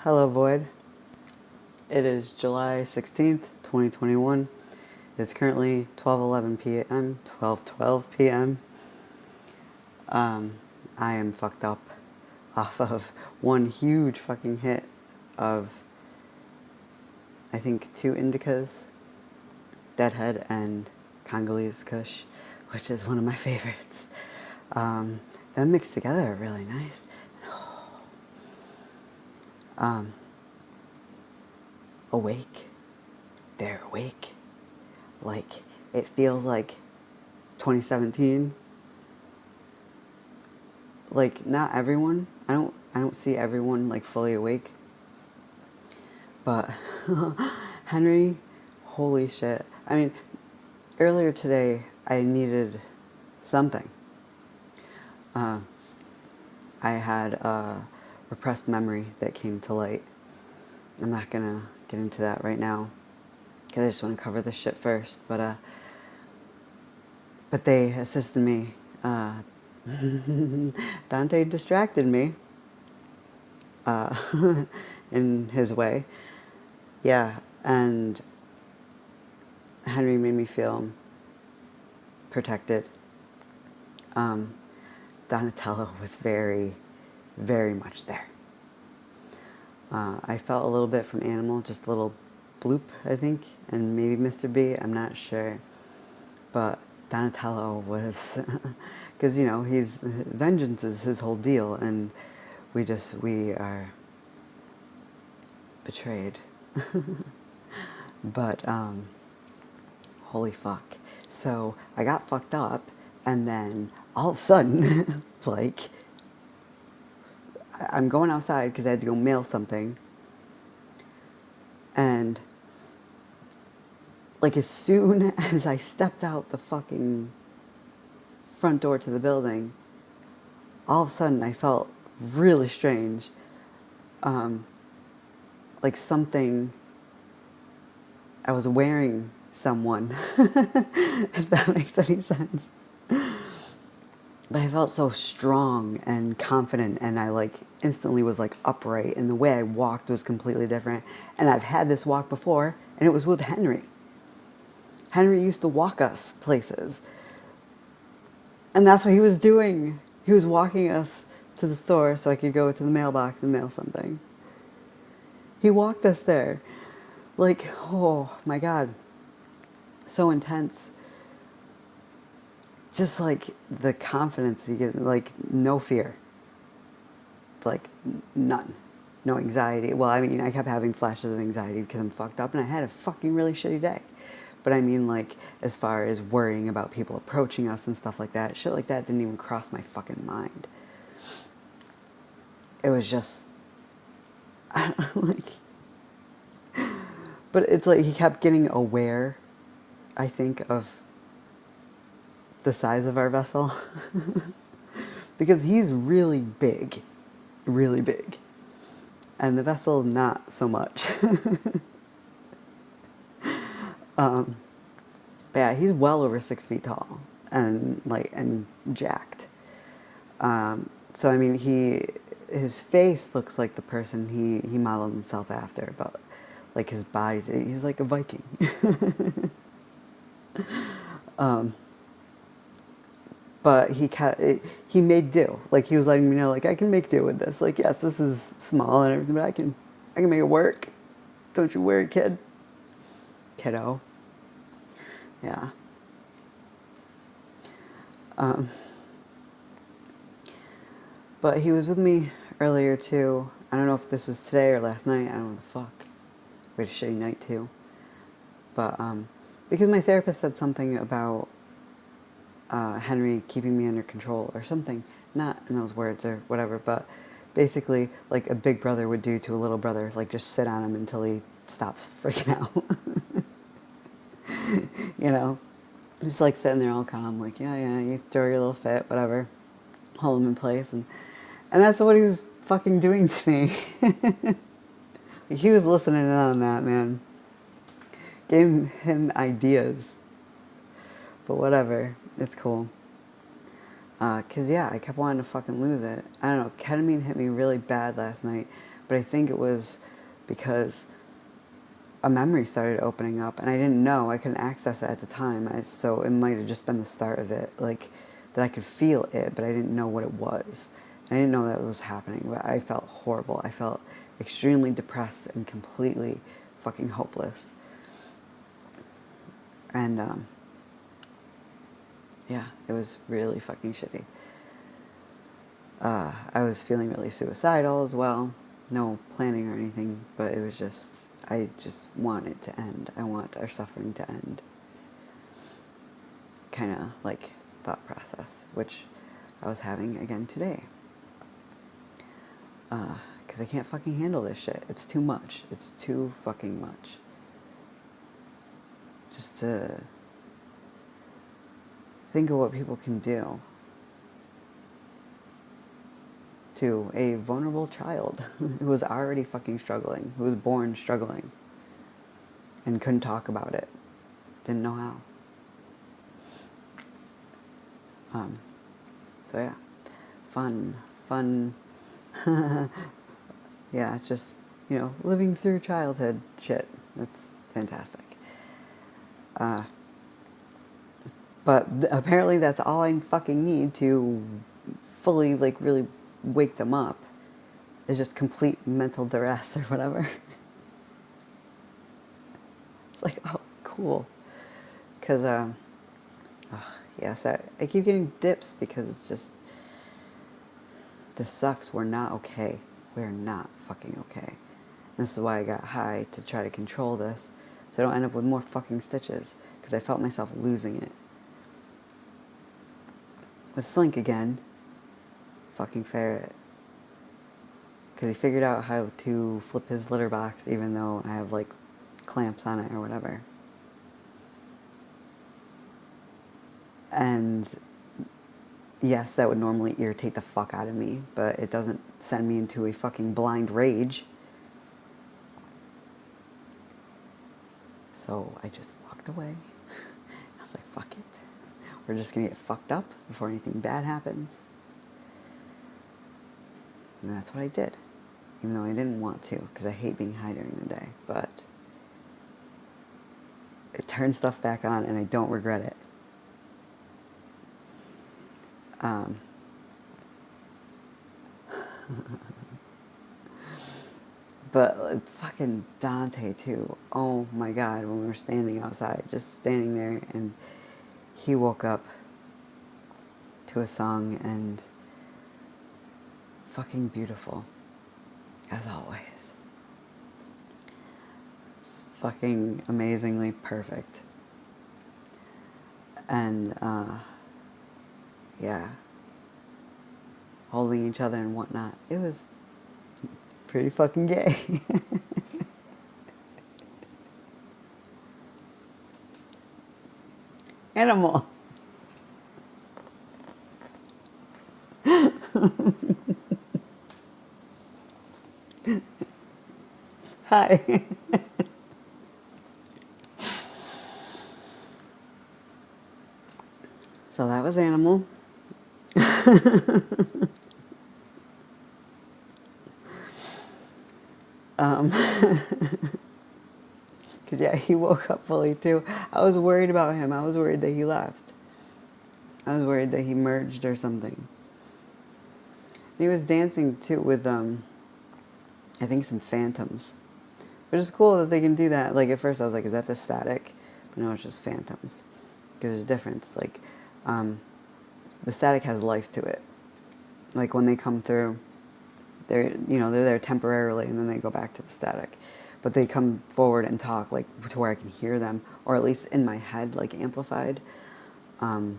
Hello, Void. It is July 16th, 2021. It's currently 12:11 p.m., 12:12 p.m. I am fucked up off of one huge fucking hit of, I think, two indicas, Deadhead and Congolese Kush, which is one of my favorites. Them mixed together are really nice. Awake. They're awake. Like, it feels like 2017. Like, not everyone. I don't see everyone like fully awake. But Henry, holy shit. I mean, earlier today I needed something. I had a repressed memory that came to light. I'm not gonna get into that right now because I just want to cover this shit first. But they assisted me. Dante distracted me in his way. Yeah, and Henry made me feel protected. Donatello was very, very much there. I felt a little bit from Animal, just a little bloop, I think, and maybe Mr. B, I'm not sure. But Donatello was, because, you know, vengeance is his whole deal, and we are betrayed. But, holy fuck. So, I got fucked up, and then, all of a sudden, like, I'm going outside because I had to go mail something. And, like, as soon as I stepped out the fucking front door to the building, all of a sudden I felt really strange. Like something, I was wearing someone, if that makes any sense. But I felt so strong and confident, and I like instantly was like upright, and the way I walked was completely different. And I've had this walk before, and it was with Henry. Henry used to walk us places. And that's what he was doing. He was walking us to the store so I could go to the mailbox and mail something. He walked us there. Like, oh my God. So intense. Just like the confidence he gives, like no fear. It's like none. No anxiety. Well, I mean, I kept having flashes of anxiety because I'm fucked up and I had a fucking really shitty day. But I mean, like, as far as worrying about people approaching us and stuff like that, shit like that didn't even cross my fucking mind. It was just, I don't know, like, but it's like he kept getting aware, I think, of the size of our vessel. Because he's really big. Really big. And the vessel, not so much. But yeah, he's well over 6 feet tall and jacked. So I mean, his face looks like the person he modeled himself after, but like his body, he's like a Viking. But he made do. Like, he was letting me know, like, I can make do with this. Like, yes, this is small and everything, but I can make it work. Don't you worry, kiddo. Yeah. But he was with me earlier too. I don't know if this was today or last night. I don't know the fuck. We had a shitty night too. But because my therapist said something about Henry keeping me under control or something, not in those words or whatever, but basically like a big brother would do to a little brother, like just sit on him until he stops freaking out. You know, just like sitting there all calm, like, yeah, you throw your little fit, whatever, hold him in place, and that's what he was fucking doing to me. He was listening in on that, man. Gave him ideas. But whatever, it's cool. Cause yeah, I kept wanting to fucking lose it. I don't know, ketamine hit me really bad last night But I think it was because a memory started opening up, and I didn't know, I couldn't access it at the time, so it might have just been the start of it, like, that I could feel it, but I didn't know what it was. I didn't know that it was happening, but I felt horrible. I felt extremely depressed and completely fucking hopeless. And, yeah, it was really fucking shitty. I was feeling really suicidal as well. No planning or anything, but it was just, I just want it to end. I want our suffering to end. Kind of like thought process, which I was having again today. Because I can't fucking handle this shit. It's too much. It's too fucking much. Just to think of what people can do to a vulnerable child who was already fucking struggling, who was born struggling, and couldn't talk about it. Didn't know how. So yeah, fun. Yeah, just, living through childhood shit. That's fantastic. But apparently that's all I fucking need to fully, like, really wake them up. Is just complete mental duress or whatever. It's like, oh, cool. Because, yes, I keep getting dips because it's just, this sucks. We're not okay. We're not fucking okay. This is why I got high, to try to control this, so I don't end up with more fucking stitches, because I felt myself losing it. With Slink again, fucking ferret, because he figured out how to flip his litter box even though I have, like, clamps on it or whatever. And yes, that would normally irritate the fuck out of me, but it doesn't send me into a fucking blind rage. So I just walked away. I was like, fuck it. We're just gonna get fucked up before anything bad happens. And that's what I did. Even though I didn't want to, because I hate being high during the day. But it turned stuff back on, and I don't regret it. But fucking Dante too. Oh my God, when we were standing outside, just standing there, and he woke up to a song, and fucking beautiful, as always. It's fucking amazingly perfect. And yeah, holding each other and whatnot. It was pretty fucking gay. Animal. Hi. So that was Animal. Because, yeah, he woke up fully, too. I was worried about him. I was worried that he left. I was worried that he merged or something. He was dancing, too, with, I think, some phantoms. Which is cool that they can do that. Like, at first I was like, is that the static? But no, it's just phantoms. There's a difference. Like, the static has life to it. Like, when they come through, they're there temporarily, and then they go back to the static. But they come forward and talk, like, to where I can hear them, or at least in my head, like, amplified, and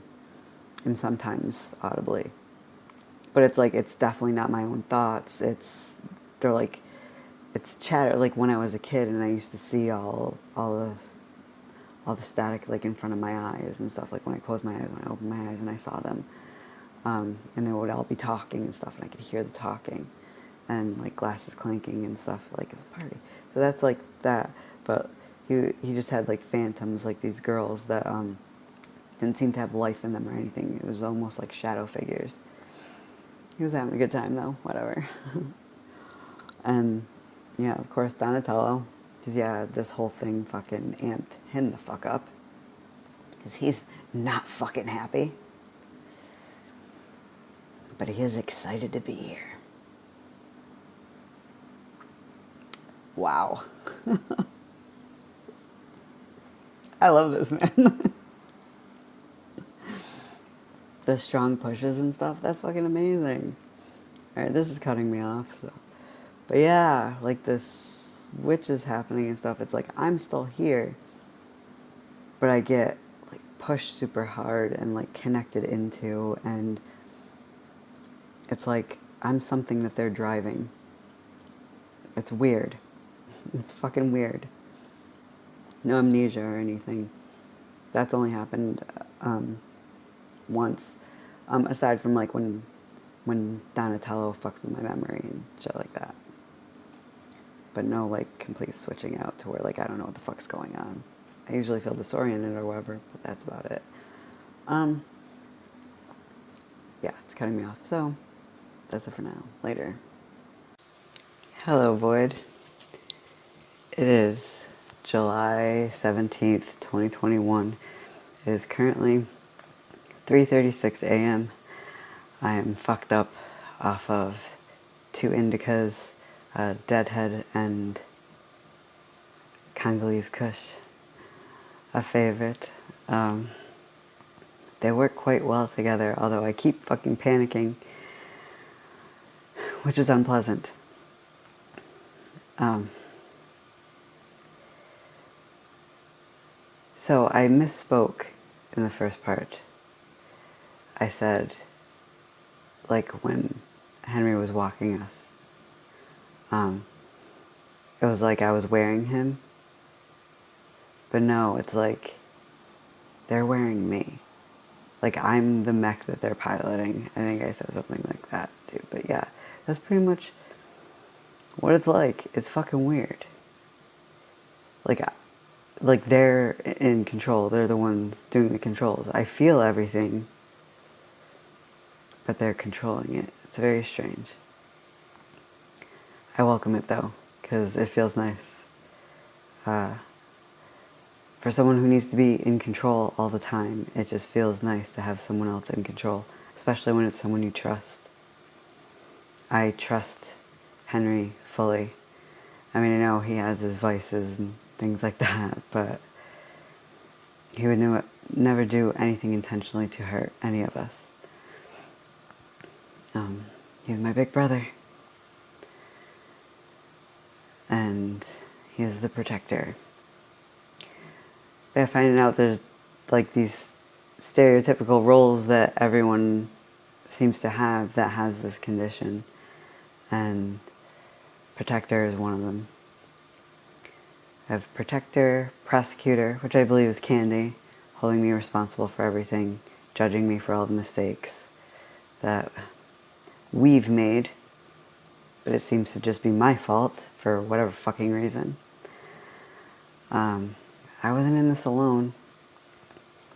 sometimes audibly. But it's like, it's definitely not my own thoughts. They're like, it's chatter, like when I was a kid and I used to see all the static, like, in front of my eyes and stuff, like when I closed my eyes, when I opened my eyes and I saw them, and they would all be talking and stuff, and I could hear the talking, and, like, glasses clanking and stuff, like it was a party. So that's like that, but he just had, like, phantoms, like these girls that didn't seem to have life in them or anything. It was almost like shadow figures. He was having a good time though, whatever. And yeah, of course, Donatello, because yeah, this whole thing fucking amped him the fuck up. Because he's not fucking happy. But he is excited to be here. Wow. I love this, man. The strong pushes and stuff, that's fucking amazing. Alright, this is cutting me off, so. But yeah, like this switch is happening and stuff. It's like I'm still here, but I get like pushed super hard and like connected into, and it's like I'm something that they're driving. It's weird. It's fucking weird. No amnesia or anything. That's only happened once. Aside from like when Donatello fucks with my memory and shit like that. But no like complete switching out to where like I don't know what the fuck's going on. I usually feel disoriented or whatever, but that's about it. Yeah, it's cutting me off. So that's it for now. Later. Hello, Void. It is July 17th, 2021. It is currently 3:36 a.m. I am fucked up off of 2 indicas, Deadhead, and Congolese Kush, a favorite. They work quite well together, although I keep fucking panicking, which is unpleasant. So I misspoke in the first part. I said, like when Henry was walking us, it was like I was wearing him. But no, it's like they're wearing me. Like I'm the mech that they're piloting. I think I said something like that too. But yeah, that's pretty much what it's like. It's fucking weird. Like they're in control. They're the ones doing the controls. I feel everything, but they're controlling it. It's very strange. I welcome it though, because it feels nice. For someone who needs to be in control all the time, it just feels nice to have someone else in control, especially when it's someone you trust. I trust Henry fully. I mean, I know he has his vices and things like that, but he would never do anything intentionally to hurt any of us. He's my big brother. And he is the protector. But finding out there's like these stereotypical roles that everyone seems to have that has this condition. And protector is one of them. I have protector, prosecutor, which I believe is Candy, holding me responsible for everything, judging me for all the mistakes that we've made, but it seems to just be my fault for whatever fucking reason. I wasn't in this alone.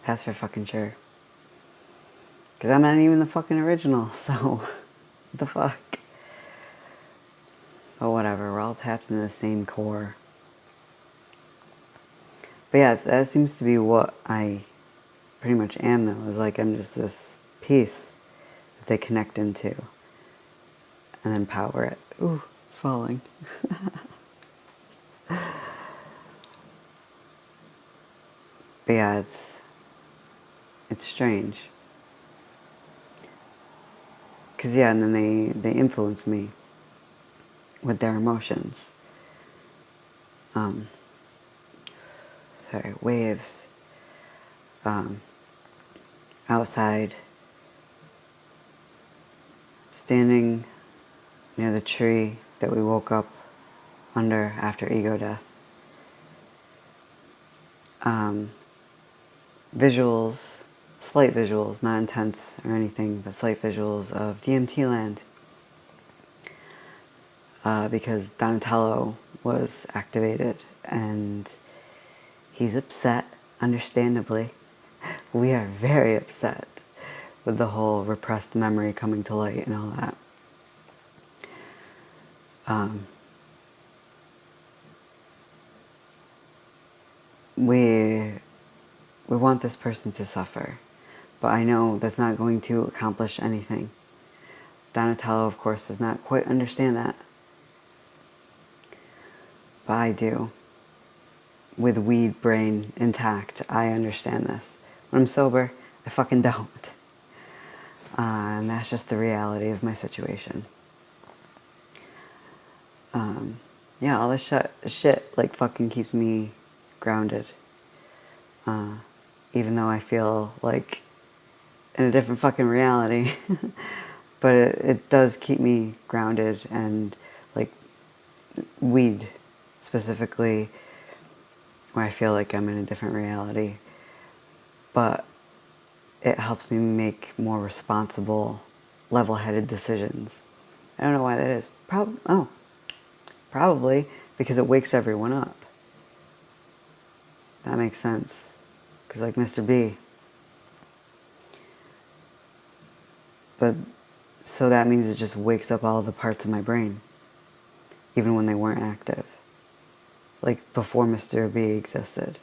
That's for fucking sure. Because I'm not even the fucking original, so what the fuck? But whatever, we're all tapped into the same core. But yeah, that seems to be what I pretty much am though, is like I'm just this piece that they connect into and then power it. Ooh, falling. But yeah, it's strange. Cause yeah, and then they influence me with their emotions. Waves. Outside, standing near the tree that we woke up under after ego death. Visuals, slight visuals, not intense or anything, but slight visuals of DMT land. Because Donatello was activated and he's upset, understandably. We are very upset with the whole repressed memory coming to light and all that. we want this person to suffer, but I know that's not going to accomplish anything. Donatello, of course, does not quite understand that, but I do. With weed brain intact, I understand this. When I'm sober, I fucking don't. And that's just the reality of my situation. Yeah, all this shit like fucking keeps me grounded. Even though I feel like in a different fucking reality. But it does keep me grounded, and like weed specifically, where I feel like I'm in a different reality. But it helps me make more responsible, level-headed decisions. I don't know why that is. Probably because it wakes everyone up. That makes sense. Because like Mr. B. But so that means it just wakes up all the parts of my brain, even when they weren't active. Like before Mr. B existed,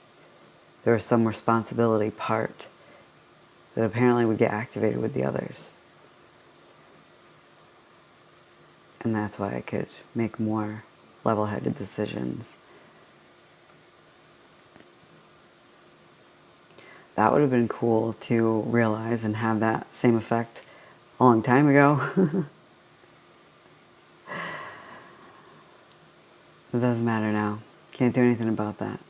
there was some responsibility part that apparently would get activated with the others. And that's why I could make more level-headed decisions. That would have been cool to realize and have that same effect a long time ago. It doesn't matter now. Can't do anything about that.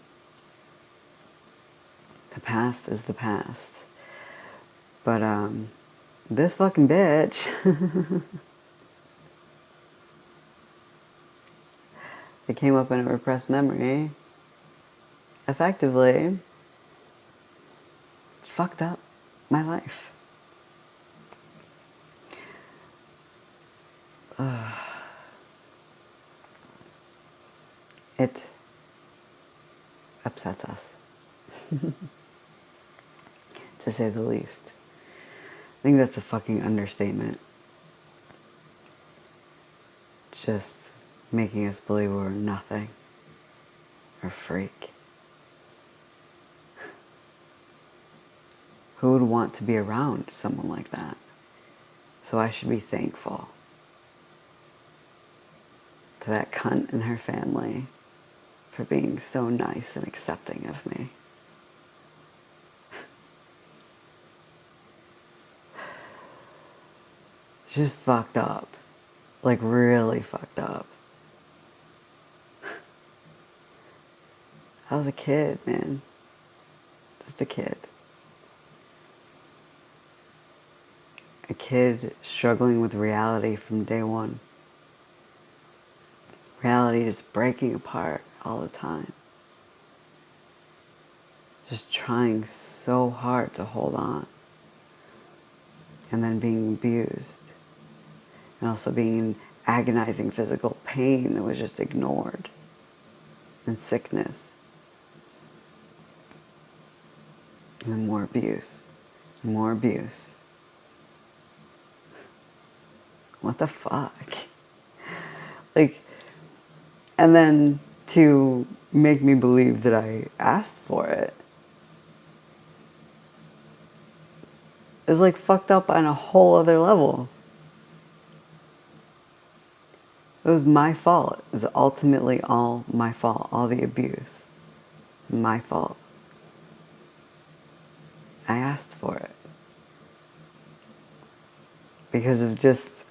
The past is the past. But, this fucking bitch. It came up in a repressed memory. Effectively fucked up my life. It upsets us, to say the least. I think that's a fucking understatement. Just making us believe we're nothing or freak. Who would want to be around someone like that? So I should be thankful to that cunt and her family for being so nice and accepting of me. Just fucked up. Like really fucked up. I was a kid, man. Just a kid. A kid struggling with reality from day one. Reality just breaking apart all the time. Just trying so hard to hold on. And then being abused. And also being in agonizing physical pain that was just ignored. And sickness. And then more abuse. And more abuse. What the fuck? Like, and then to make me believe that I asked for it is like fucked up on a whole other level. It was my fault. It was ultimately all my fault. All the abuse. It was my fault. I asked for it. Because of just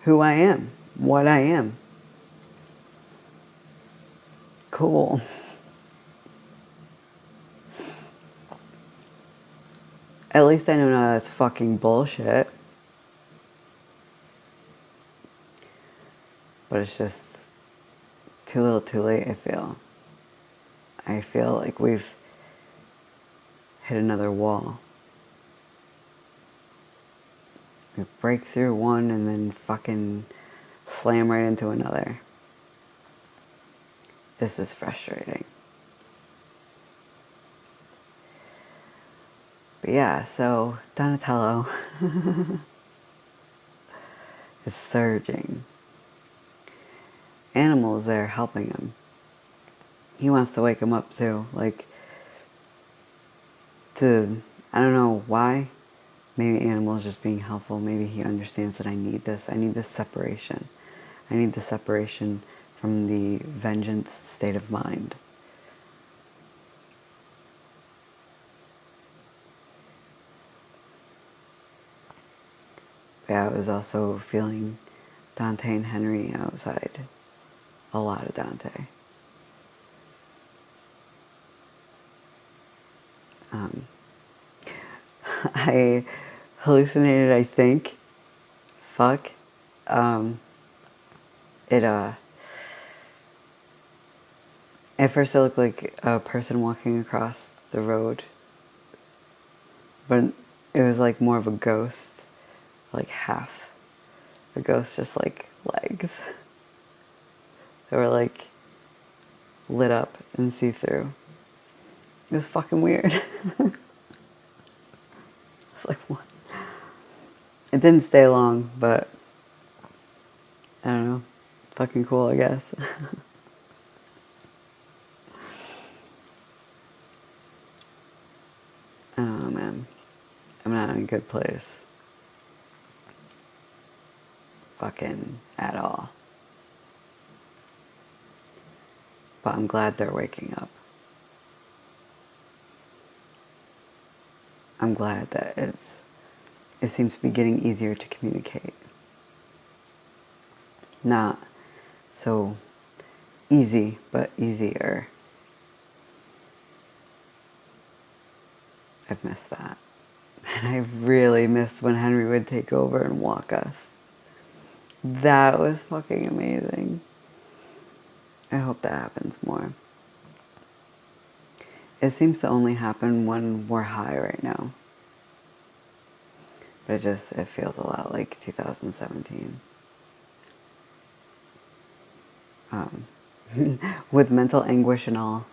who I am. What I am. Cool. At least I know now that's fucking bullshit. But it's just too little too late, I feel. I feel like we've hit another wall. We break through one and then fucking slam right into another. This is frustrating. But yeah, so Donatello is surging. Animals there helping him. he wants to wake him up too. Like, I don't know why. Maybe animals just being helpful. Maybe he understands that I need this. I need this separation. I need the separation from the vengeance state of mind. Yeah, I was also feeling Dante and Henry outside. A lot of Dante. I hallucinated, I think. Fuck. It, at first it looked like a person walking across the road. But it was like more of a ghost. Like half. A ghost, just like legs. They were like lit up and see-through. It was fucking weird. I was like, what? It didn't stay long, but I don't know. Fucking cool, I guess. I don't know, man. I'm not in a good place. Fucking at all. But I'm glad they're waking up. I'm glad that it seems to be getting easier to communicate. Not so easy, but easier. I've missed that. And I really missed when Henry would take over and walk us. That was fucking amazing. I hope that happens more. It seems to only happen when we're high right now. But it feels a lot like 2017. With mental anguish and all.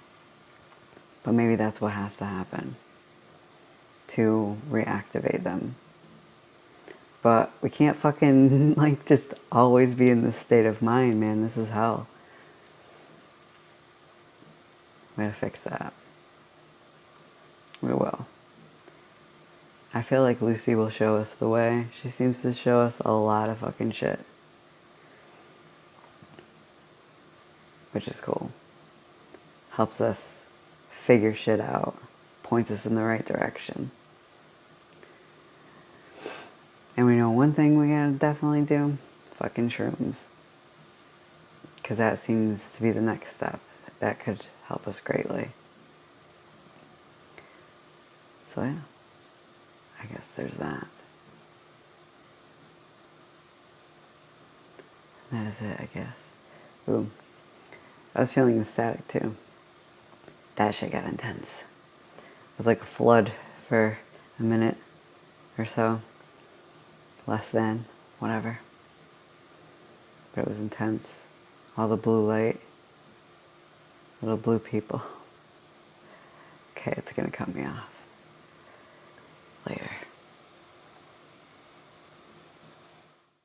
But maybe that's what has to happen to reactivate them. But we can't fucking, like, just always be in this state of mind, man. This is hell. We gotta fix that. We will. I feel like Lucy will show us the way. She seems to show us a lot of fucking shit. Which is cool. Helps us figure shit out. Points us in the right direction. And we know one thing we gotta definitely do. Fucking shrooms. Because that seems to be the next step. That could help us greatly. So yeah. I guess there's that. That is it, I guess. Ooh. I was feeling ecstatic too. That shit got intense. It was like a flood for a minute or so. Less than, whatever. But it was intense. All the blue light. Little blue people. Okay, it's gonna cut me off. Later.